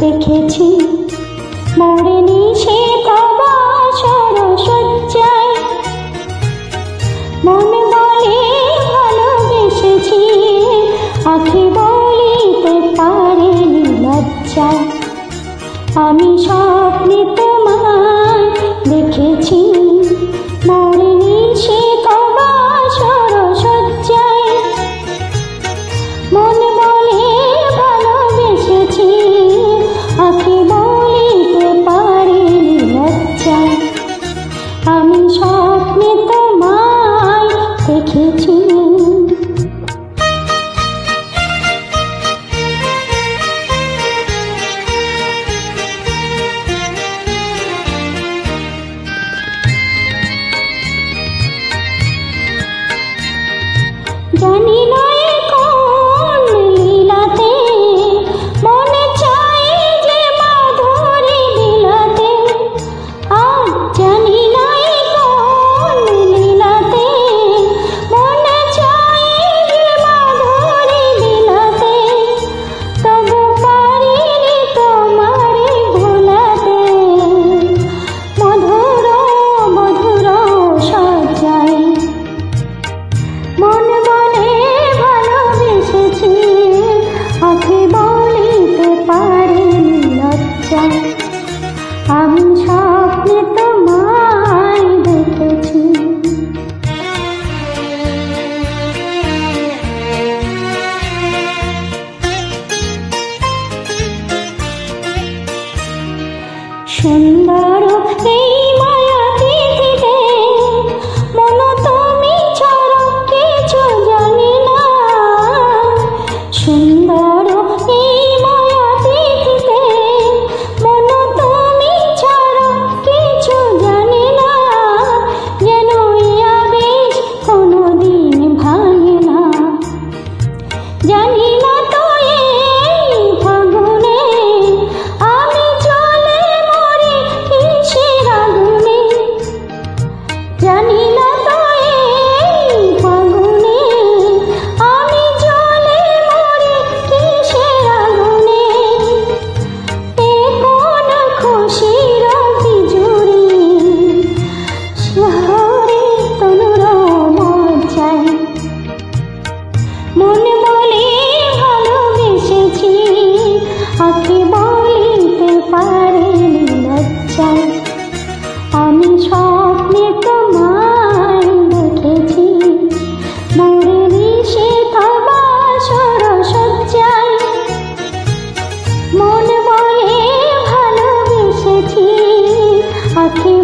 দেখেছি মরেনি সে তবাসর শয্যায়। মন বলে ভালোবেসেছি, আঁখি বলিতে পারেনি লজ্জায়। আমি স্বপ্নে তোমায় দেখেছি মরেনি সে তবাসর শয্যায়। মন বলে ভালোবেসেছি, আঁখি বলিতে পারেনি লজ্জায়। আমি স্বপ্নে তোমায় দেখেছি। জানি না কোন লীলাতে মনে চাই যে মাধুরী বিলাতে। আজ জানি না কোন লীলাতে মনে চাই যে মাধুরী বিলাতে। তবু পারিনি তোমারে ভোলাতে, মধুর মধুর সজ্জায়। মন বলে ভালোবেসেছি, আঁখি বলিতে পারেনি লজ্জায়। আমি স্বপ্নে তোমায় দেখেছি। সুন্দর এই মায়া তিথিতে মন তুমি ছাড়া কিছু জানি না। সুন্দর এই মায়া তিথিতে মন তুমি ছাড়া কিছু জানি না। যেন আবেশ কোনোদিন ভাঙে না। জানি না তো এই ফাগুনে আমি চলে মরি কিসের আগুনে। জানি না তো এই ফাগুনে আমি চলে মরি কিসের আগুনে। এ কোন খুশির বিজুড়ি শহরে তনুর মজ্জায়। মন বলে ভালোবেসেছি, আঁখি বলিতে পারেনি লজ্জায়। আমি স্বপ্নে তোমায় দেখেছি মরেনি সে তবাসর শয্যায়। মন বলে ভালোবেসেছি, আঁখি